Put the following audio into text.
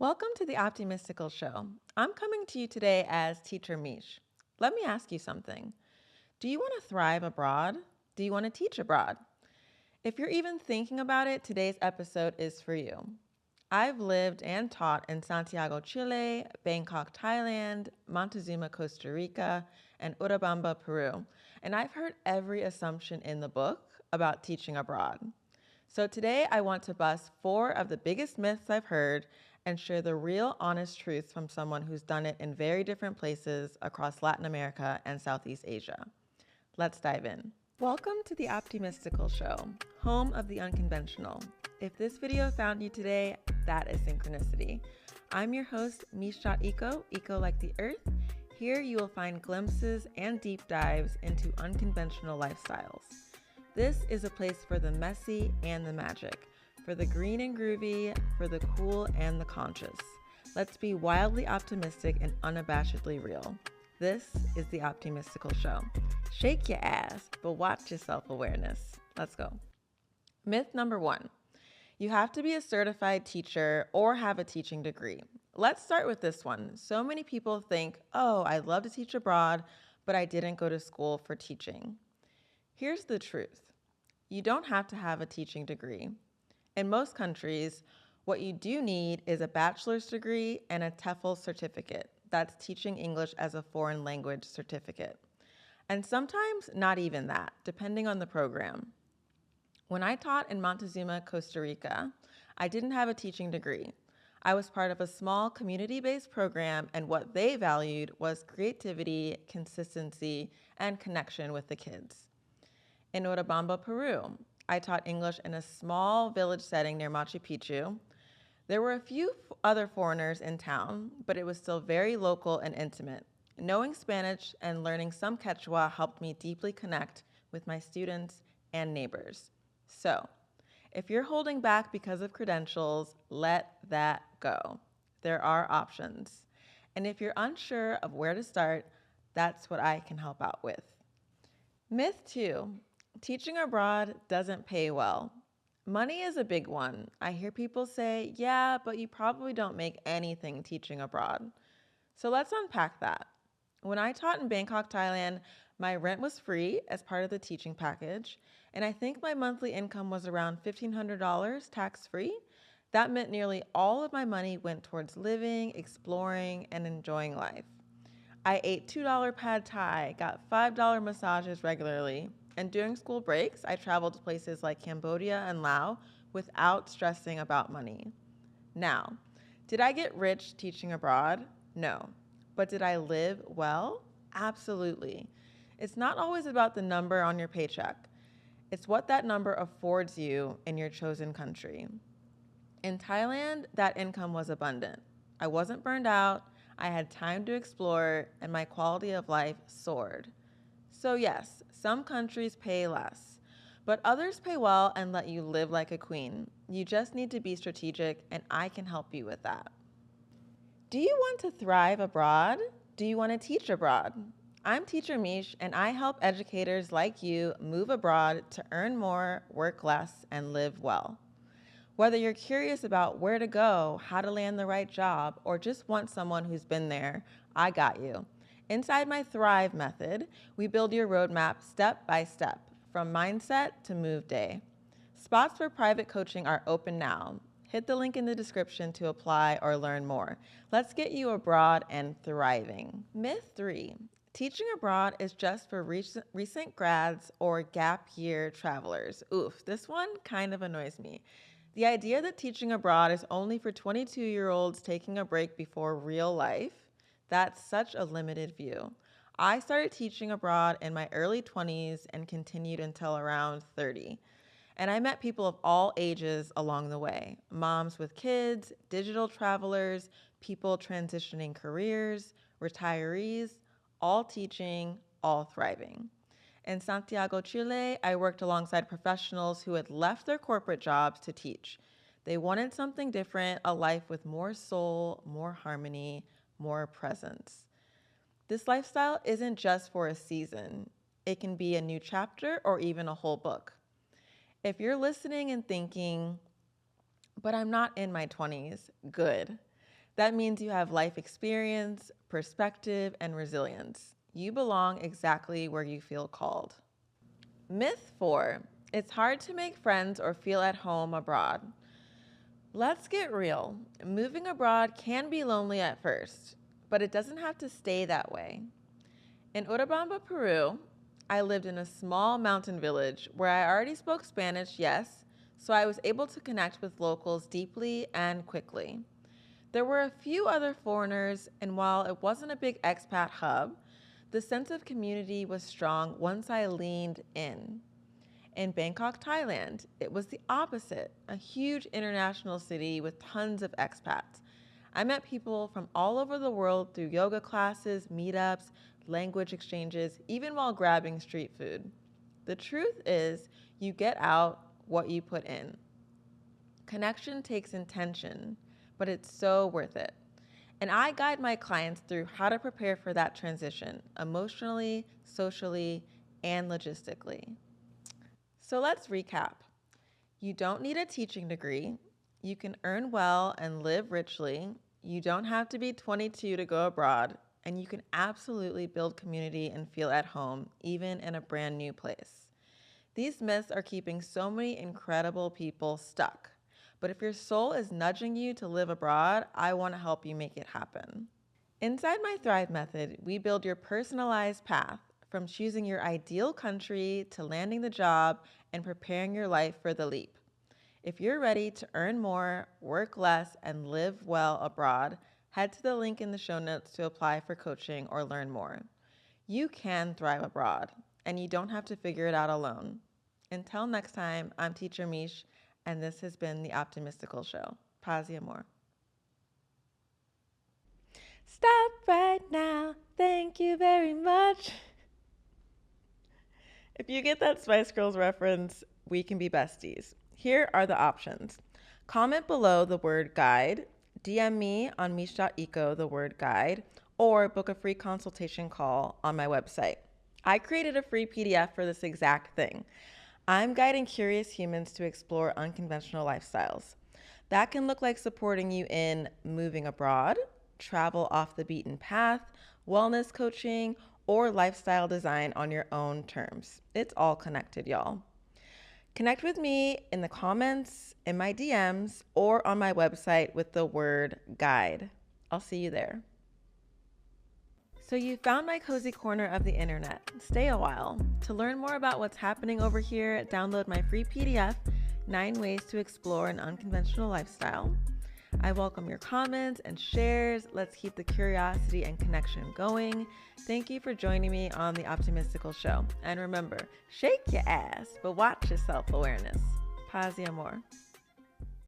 Welcome to the Optimistical Show. I'm coming to you today as Teacher Mish. Let me ask you something. Do you want to thrive abroad? Do you want to teach abroad? If you're even thinking about it, today's episode is for you. I've lived and taught in Santiago, Chile, Bangkok, Thailand, Montezuma, Costa Rica, and Urubamba, Peru, and I've heard every assumption in the book about teaching abroad. So today I want to bust 4 of the biggest myths I've heard and share the real honest truths from someone who's done it in very different places across Latin America and Southeast Asia. Let's dive in. Welcome to the Optimistical Show, home of the unconventional. If this video found you today, that is synchronicity. I'm your host, Mish.eco, eco like the earth. Here you will find glimpses and deep dives into unconventional lifestyles. This is a place for the messy and the magic, for the green and groovy, for the cool and the conscious. Let's be wildly optimistic and unabashedly real. This is the Optimistical Show. Shake your ass, but watch your self-awareness. Let's go. Myth number 1. You have to be a certified teacher or have a teaching degree. Let's start with this one. So many people think, oh, I'd love to teach abroad, but I didn't go to school for teaching. Here's the truth. You don't have to have a teaching degree. In most countries, what you do need is a bachelor's degree and a TEFL certificate. That's teaching English as a foreign language certificate. And sometimes not even that, depending on the program. When I taught in Montezuma, Costa Rica, I didn't have a teaching degree. I was part of a small community-based program, and what they valued was creativity, consistency, and connection with the kids. In Urubamba, Peru, I taught English in a small village setting near Machu Picchu. There were a few other foreigners in town, but it was still very local and intimate. Knowing Spanish and learning some Quechua helped me deeply connect with my students and neighbors. So, if you're holding back because of credentials, let that go. There are options. And if you're unsure of where to start, that's what I can help out with. Myth 2. Teaching abroad doesn't pay well. Money is a big one. I hear people say, yeah, but you probably don't make anything teaching abroad. So let's unpack that. When I taught in Bangkok, Thailand, my rent was free as part of the teaching package, and I think my monthly income was around $1,500 tax-free. That meant nearly all of my money went towards living, exploring, and enjoying life. I ate $2 pad thai, got $5 massages regularly, and during school breaks, I traveled to places like Cambodia and Laos without stressing about money. Now, did I get rich teaching abroad? No. But did I live well? Absolutely. It's not always about the number on your paycheck. It's what that number affords you in your chosen country. In Thailand, that income was abundant. I wasn't burned out, I had time to explore, and my quality of life soared. So yes, some countries pay less, but others pay well and let you live like a queen. You just need to be strategic, and I can help you with that. Do you want to thrive abroad? Do you want to teach abroad? I'm Teacher Mish, and I help educators like you move abroad to earn more, work less, and live well. Whether you're curious about where to go, how to land the right job, or just want someone who's been there, I got you. Inside my Thrive method, we build your roadmap step by step, from mindset to move day. Spots for private coaching are open now. Hit the link in the description to apply or learn more. Let's get you abroad and thriving. Myth 3. Teaching abroad is just for recent grads or gap year travelers. Oof, this one kind of annoys me. The idea that teaching abroad is only for 22-year-olds taking a break before real life, that's such a limited view. I started teaching abroad in my early 20s and continued until around 30. And I met people of all ages along the way. Moms with kids, digital travelers, people transitioning careers, retirees, all teaching, all thriving. In Santiago, Chile, I worked alongside professionals who had left their corporate jobs to teach. They wanted something different, a life with more soul, more harmony, more presence. This lifestyle isn't just for a season. It can be a new chapter or even a whole book. If you're listening and thinking, but I'm not in my 20s, good. That means you have life experience, perspective, and resilience. You belong exactly where you feel called. Myth 4. It's hard to make friends or feel at home abroad. Let's get real. Moving abroad can be lonely at first, but it doesn't have to stay that way. In Urubamba, Peru, I lived in a small mountain village where I already spoke Spanish, yes, so I was able to connect with locals deeply and quickly. There were a few other foreigners, and while it wasn't a big expat hub, the sense of community was strong once I leaned in. In Bangkok, Thailand, it was the opposite, a huge international city with tons of expats. I met people from all over the world through yoga classes, meetups, language exchanges, even while grabbing street food. The truth is, you get out what you put in. Connection takes intention, but it's so worth it. And I guide my clients through how to prepare for that transition emotionally, socially, and logistically. So let's recap. You don't need a teaching degree. You can earn well and live richly. You don't have to be 22 to go abroad. And you can absolutely build community and feel at home, even in a brand new place. These myths are keeping so many incredible people stuck. But if your soul is nudging you to live abroad, I want to help you make it happen. Inside my Thrive Method, we build your personalized path from choosing your ideal country to landing the job and preparing your life for the leap. If you're ready to earn more, work less, and live well abroad, head to the link in the show notes to apply for coaching or learn more. You can thrive abroad, and you don't have to figure it out alone. Until next time, I'm Teacher Mish, and this has been The Optimistical Show. Paz y amor. Stop right now. Thank you very much. If you get that Spice Girls reference, we can be besties. Here are the options. Comment below the word guide, DM me on mish.eco the word guide, or book a free consultation call on my website. I created a free PDF for this exact thing. I'm guiding curious humans to explore unconventional lifestyles. That can look like supporting you in moving abroad, travel off the beaten path, wellness coaching, or lifestyle design on your own terms. It's all connected, y'all. Connect with me in the comments, in my DMs, or on my website with the word guide. I'll see you there. So you found my cozy corner of the internet. Stay a while. To learn more about what's happening over here, download my free PDF, 9 Ways to Explore an Unconventional Lifestyle. I welcome your comments and shares. Let's keep the curiosity and connection going. Thank you for joining me on The Optimistical Show. And remember, shake your ass, but watch your self-awareness. Paz y amor.